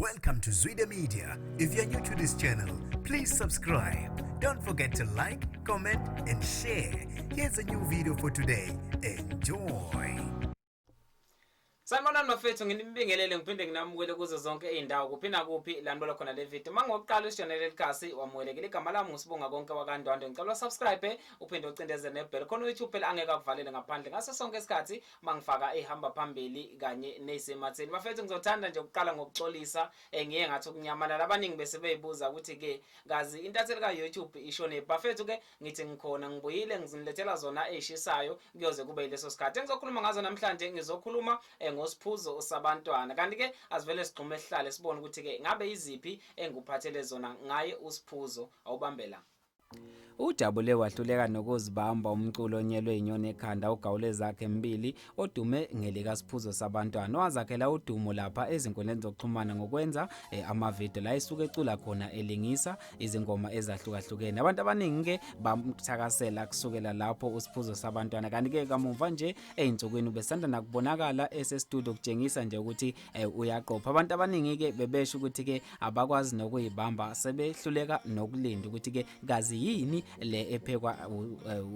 Welcome to Zwida Media. If you're new to this channel, please subscribe. Don't forget to like, comment, and share. Here's a new video for today. Enjoy. Sanibonani bafethu, nginibingelele ngiphinde nginamukele kuzo zonke izindawo kuphina kuphi landibona khona le video. Mangokuqala uShonel Elikasi wamwelekile igama lami ngusibonga konke wakandwandwe. Ngicela subscribe uphinde ucindezele nebell khona ukuthi uphela angeke akuvalele ngaphandle ngaso sonke isikhathi mangifaka ehamba phambili kanye nezematheni. Bafethu ngizothanda nje ukuqala ngokuxolisa ngiye ngathi ukunyamalala abaningi bese beyibuza ukuthi ke ngazi intatheli ka YouTube ishone. Bafethu ke ngithi ngikhona ngibuyile ngizinilethela zona ezishisayo kuyoze kube yileso sikhathi. Engizokhuluma ngazo namhlanje ngizokhuluma ngosiphuzo sabantwana kanti ke asivele sigxume esihlale sibone ukuthi ke ngabe iziphi enguphathele zona ngaye usiphuzo awubambela. Ujabule wahluleka nokuzibamba umculo onyelwe inyoni ekhanda ugawule zakhe mbili odume ngelika siphuzo sabantwana wazakhela udumo lapha ezinkundleni zokuxhumana ngokwenza amavideo la isuke ecula khona elingisa izingoma ezahlukahlukene. Abantu abaningi ke bamthakasela kusukela lapho usiphuzo sabantwana kanti ke kamuva nje einsukwini besanda nakubonakala esestudio kutshengisa nje ukuthi uyaqopha. Abantu abaningi ke bebesho ukuthi ke abakwazi nokuyibamba sebehluleka nokulinda ukuthi ke gazi yini le ephekwa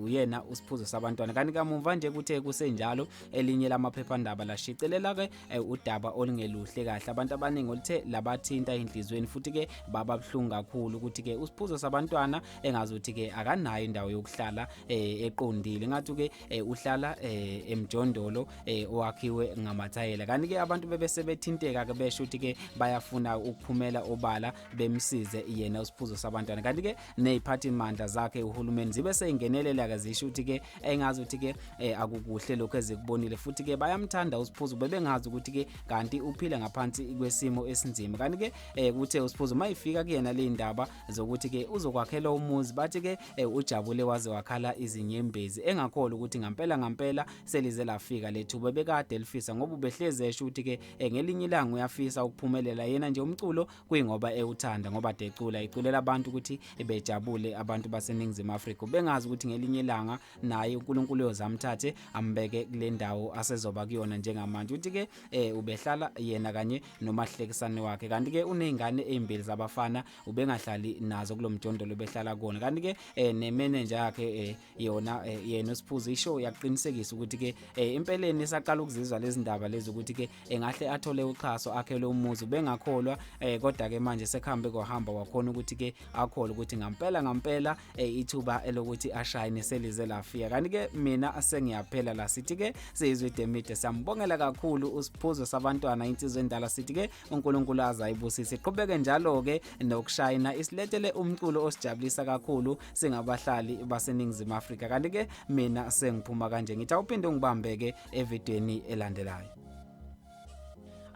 uyena usiphuzo sabantwana kanti kamuva nje kuthe kusenjalo elinye lamaphephandaba lashicelela ke udaba olungeluhle kahle. Abantu abaningi olithe labathinta inhlizweni futhi ke bababhlungu kakhulu ukuthi ke usiphuzo sabantwana engazuthi ke akanayo indawo yokuhlala eqondile ngathi ke uhlala emjondolo owakhiwe ngamathayela kanti ke abantu bebese bethinteka ke besho ukuthi ke bayafuna ukuphumela obala bemsize yena usiphuzo sabantwana kanti ke neziphathi mandla zakhe uhulumeni zibe seyingenelela ke zisho ukuthi ke engazi ukuthi ke akukuhle lokho ezikubonile futhi ke bayamthanda usiphuzo bebengazi ukuthi ke kanti uphile ngaphansi kwesimo esinzima kanti ke kuthe usiphuzo mayifika kuyena le ndaba zokuthi ke uzokwakhela umuzi bathi ke ujabule waze wakhala izinyembezi engakholwa ukuthi ngampela selize lafika lethuba bekade elifisa ngoba ubehleze esho ukuthi ke ngelinye ilanga uyafisa ukuphumelela yena nje umculo kuyingoba ewuthanda ngoba decula iculela abantu ukuthi bejabule abantu baseNingizimu Afrika bengazi ukuthi ngelinye ilanga naye uNkulunkulu uyozamthathe ambeke kule ndawo asezoba kuyona njengamanje ukuthi ke ubehlala yena kanye nomahlekisani wakhe kanti ke unezingane ezimbili zabafana ubengahlali nazo kulomjondolo behlala kuona kanti ke nemanager yakhe yena usiphuzo isho yaqinisekisa ukuthi ke impeleni isaqala ukuzizwa lezi ndaba lezi ukuthi ke engahle athole uxhaso akhele umuzi bengakholwa kodwa ke manje sekhambe kohamba wakhona ukuthi ke akholwa ukuthi ngampela ithuba elokuthi ashayine selize lafika kanti ke mina asengiyaphela la sithi ke siyizwide emide siyambongela kakhulu usiphuzo sabantwana insizwe endala sithi ke uNkulunkulu azayibusisa iqhubeke njalo ke nokushayina isilethele umculo osijabulisa kakhulu singabahlali baseNingizimu Afrika kanti ke mina sengiphuma kanje ngithi awuphinde ngibambeke evidweni elandelayo.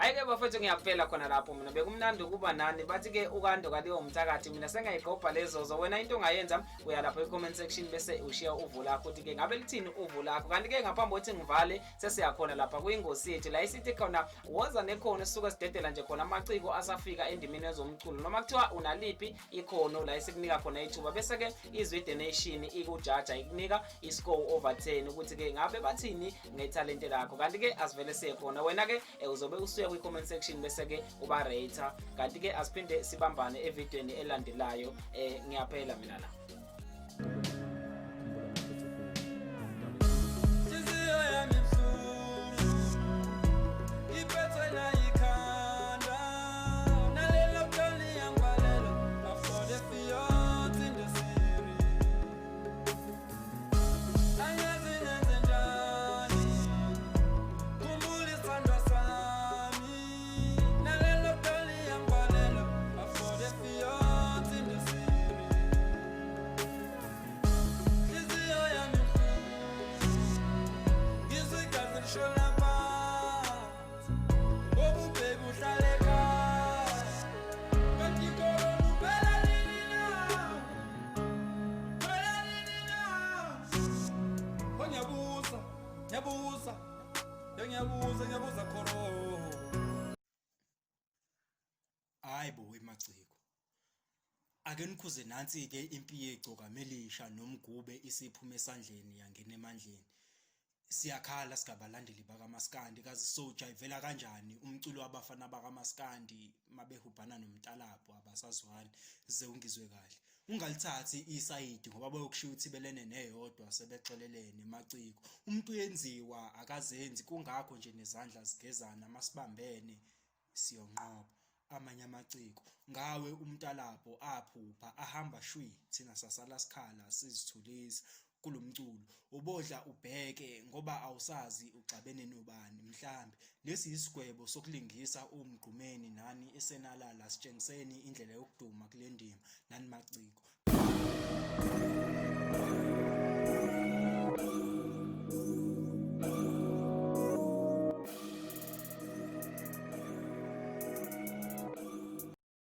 Ayike bafethu ngiyaphela khona lapho mina bekumnandi ukuba nani bathi ke ukando kaliyo umthakathi mina sengayigqobha lezozo wena into ongayenza uya lapha e-comment section bese ushiya uvu lakho ukuthi ke ngabe lithini uvu lakho kanti ke ngaphambi kokuthi ngivale sesiyakhona lapha kuyingosi yethu la isithi khona woza nekhono sisuka sidedela nje khona amaciko asafika endimini yezomculo noma kuthiwa unaliphi ikhono la isikunika khona ithuba bese ke izwide nation ikujaja ikunika iscore over 10 ukuthi ke ngabe bathini ngetalente lakho kanti ke asivele siyekhona wena ke uzobe usuye comment section bese ke uba rater kanti ke asiphinde sibambane evidweni elandelayo ngiyaphela mina la. Ngiyabuza khoro. Hayibo weMaciko. Ake nikhuze nansi ke impi yegcoka melisha nomgube isiphume esandleni yangena emandleni. siyakhala singabalandeli bakaMaskandi kazi sojayivela kanjani umculo wabafana bakaMaskandi mabehubhana nomntalapho abasazwani ze ungizwe kahle ungalithathi isayidi ngoba bayokushiya ukuthi belene neyodwa sebexelelene maciko umuntu uyenziwa akazenzi kungakho nje nezandla zigezana masibambene siyonqoba amanye amaciko ngawe umntalapho aphupha ahamba shwi thina sasala sikhala sizithulisa kulomculo ubodla ubheke ngoba awusazi uxabene nobani mhlambe lesi isigwebo sokulingisa umgqumeni nani esenalala sitshengiseni indlela yokuduma kule ndima nani maciko